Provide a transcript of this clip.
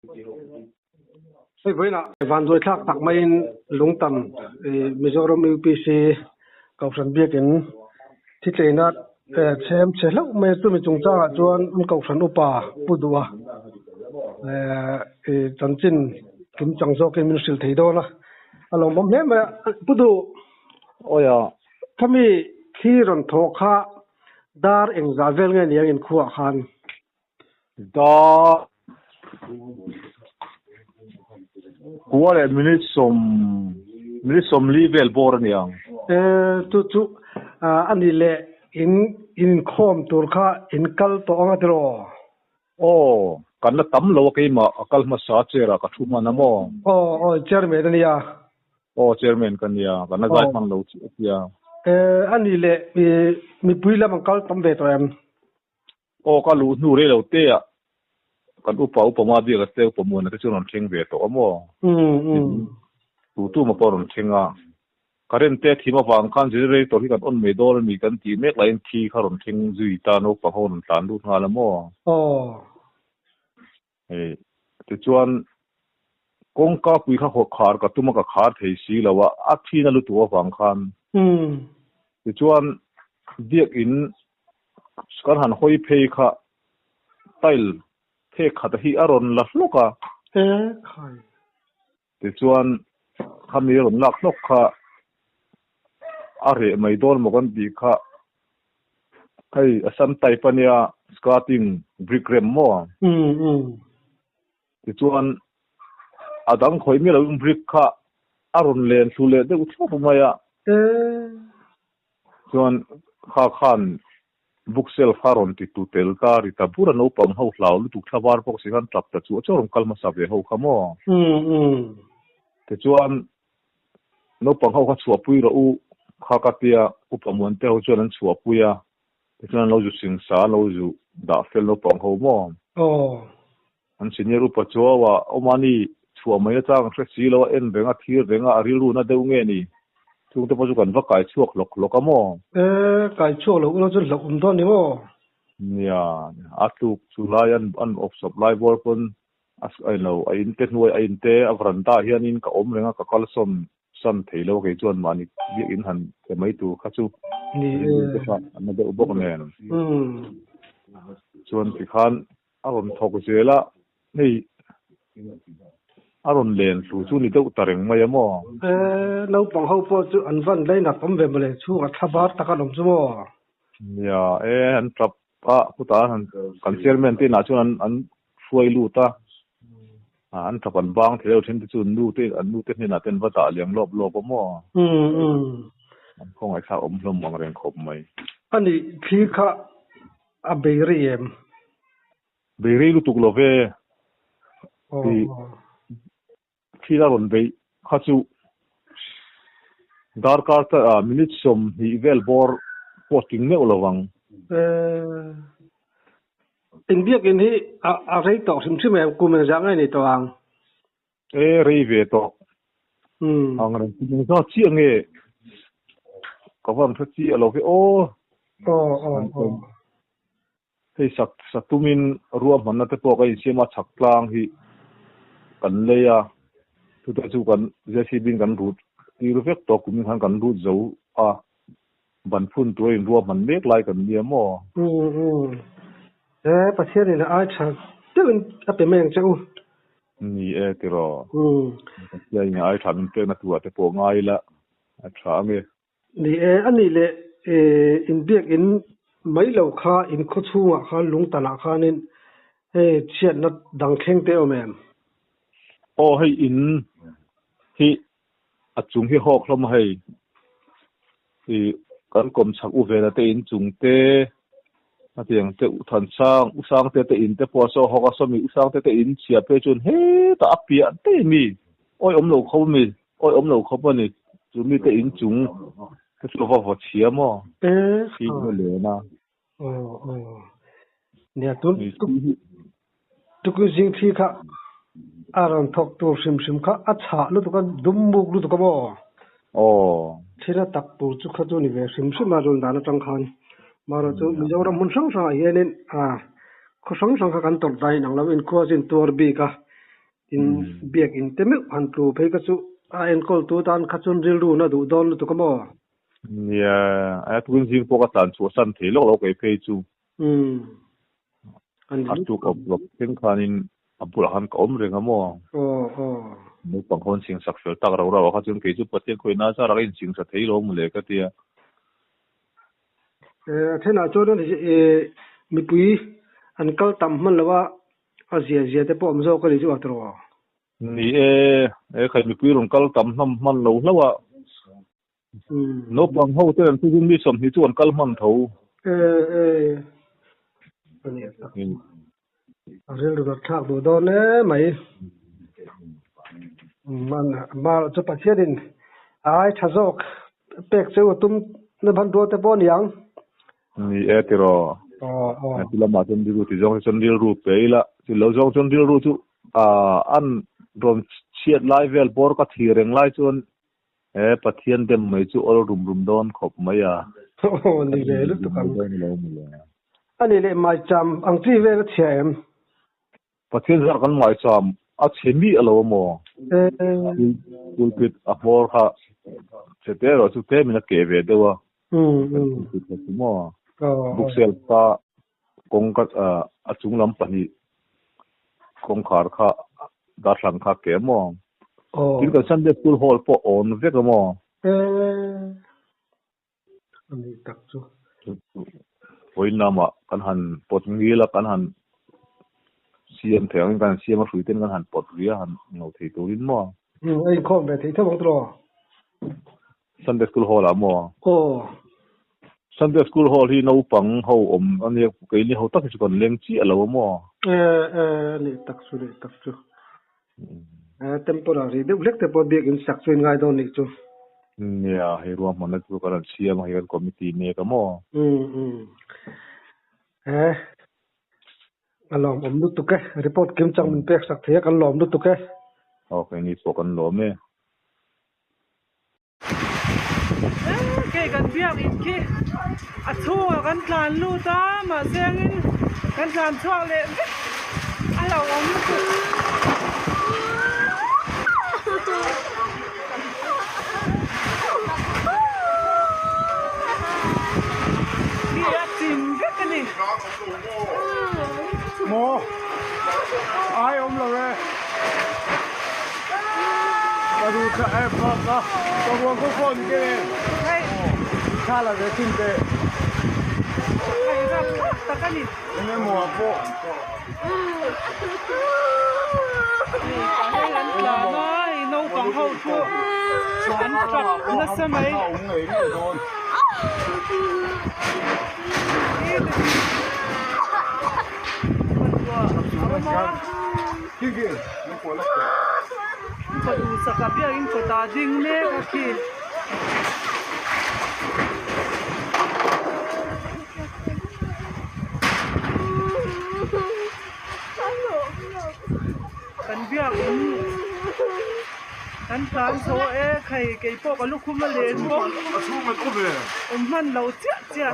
Hey, vậy là van rồi thắc tắc mấy lung tâm Mizoram UPC cầu sản biệt in thì thế nào xem sẽ lúc mấy tụi mình chúng ta chọn cầu sản upa budua chân chính kim chang so kim mình sẽ thấy đó là along bấm hết mà budu ôi à kami khi rồi thọ khá dar em ra vel ngay này in khua khan đó của là minute som level bor này ang tu anh đi lệ in khom tur kha in kal to anga tro oh kan la tam lo cái mà akal ma sa chera ka thuma na mo chairman ni ya chairman kan ya kan la zai mang lo ya anh đi lệ mi pui la mang kal tam ve to em ka lu nu re lo te ya kan upa ma bi ka te upa mo na te churon theng ve to mo tu ma poron thenga karen te thima wang khan jere to hi kan on me dol mi kan ti mek lain thi kharon thing zui ta no pa hon tan du nga la mo te chuan kong ka pui kha ho khar ka tuma ka khar thei si lawa a thi na lu tu wang khan te chuan diek in kan han hoi phei kha tail phe kha ta hi aron la hloka khai te chuan khami ron lak hlok kha are mai dol mo kan bi kha kai asam tai pania skating brick rem mo ti chuan adang khoi mi lo brick kha aron len thu le de uthu maya chuan kha khan book sel faron ti tu tel ta ri ta pura no pam ho hlau lu tu thabar pok si han tap ta chu chorong kalma sa ve ho khamo te chuan no pang ho kha chua pui ro u kha ka tia upamon te ho chuan an chua puya te chuan lo ju sing sa lo ju da fel no pang ho mo an senior upa chuwa omani chua mai chang thre si lo en benga thir benga arilu na deu nge ni chung te pasu kan va kai chuak lok amo kai chuak lo chu lok don ni mo ya atuk chulayan an of supply bor kon as I know I intent noi I inte avranta hianin ka om renga ka kalsom san theilo ke chuan mani bi in han ke mai tu khachu ni ke sa na de ubok nen chuan ti khan aron thok zela nei aron len chu ni de utareng mai amo no pang ho po chu an van lai na pom ve male chu a thabar taka lom chu mo ya an trap a puta han kan chairman te na chuan an fuai lu ta an thapan bang thelo thin chu nu te an nu te ni na ten wa ta liang lop mo an khong ai kha om hlom mang reng khop mai ani phi kha a beiri em beiri lu tuk lo ve khi la ron bei kha chu dar kar ta minute som hi vel bor posting ne olawang in biak in hi a rei to sim em ku men jang ai ni to ang rei ve to ang ren ti so chi nge ka vam tha chi alo ve hei sak tumin ruam man na te po kai sema chak tlang hi kan leya tu ta chu kan jcb kan rut ti ru vek to kum han kan rut zo ban phun tu in ruam man mek lai kan nia mo pasien ni ai cha tin a pe meng chau ni ti ro ya ina ai than pe na tu te po ngai la a tha nge ni ani le in biak in mai lo kha in khu chunga kha lung tana khanin chiat na dang kheng te omem hei in hi achung hi hok hlom hei hi kan kom chak u vela te in chung te atiang te uthan sang te in te po so hoka so mi usang te in chia pe chun he ta apia te mi oi om lo kho mi oi om lo kho pa ni chu mi te in chung ke so va chia mo hi le na nia tu ku jing thi kha aran thok tu sim kha acha lu tu ka dumbuk lu tu ka bo thira tak pu chu kha tu ni ve sim ma ron dana tang khan maro chu Mizoram mun sang sang hianin khu sang sang kha kan tor dai nang lo in khu jin tur bi ka in biak in temu han tu phei ka chu a en kol tu tan khachun ril ru na du don lu tu ka mo yeah a tuin jing po ka tan chu san thei lo ke phei chu an a tu ko blok thing khanin abul han ka om renga mo no pang hon sing sak fel tak ro ro kha chun ke chu patien khoi na sa ra in sing sa thei lo mu le ka tia thena cho don mi pui an kal tam man lawa a zia te po am zo ka ri chu atro ni khai mi pui ron kal tam nam man lo lawa no pang ho te an tu mi som hi chu an kal man tho ani a rel ru thak do don ne mai man ma chu pathianin ai thazok pek chu tum na ban ro te pon yang ni tiro ti lama chon diru ti jong chon dil ru peila ti lo jong chon dil ru chu an rom chiat lai vel bor ka thireng lai chon pathian dem mai chu ol rum don khop mai a ni ve lu tu kam ani le mai cham ang chi ve ka chem pathian zar kan mai cham a chemi alo mo pulpit a bor kha chetero chu te mina ke ve dewa mo buksel pa kongka achung lam pani kongkhar kha da thlang kha ke mo tin ka Sunday school hall po on ve ka mo ani tak chu hoinama kan han pot ngila kan han siam theng kan siam ruiten kan han pot ria han no thei turin mo ai khom be thei thong tro Sunday school hall amo Sunday school hall hi no pang ho om ani ke ni ho tak chu kon leng chi alo mo ni tak chu temporary de lek te po biak in sak chuin ngai don ni chu ya he ruam man chu kan siam hi kan committee ne ka mo alom om lu tu ke report kim chang min pek sak thia kan lom lu tu ke okay ni so kan lo me ke kan biak in ki a thua kan tlan lu ta ma sengin kan tlan chuak le alo om lu tu dia tim ke ni mo ai om lo re du ka ai pa ka to won ko phone ke hai khala de tin te hai ra ta ka ni ne mo po hai lan la noi no pang ho chu chuan trap na samai Kige, no pola. Ko du sakapia in ko ta ding ne ka ki kan biak in kan tlan so khai ke po ka lu khum le mo Asu ma ko be. man lo chia chia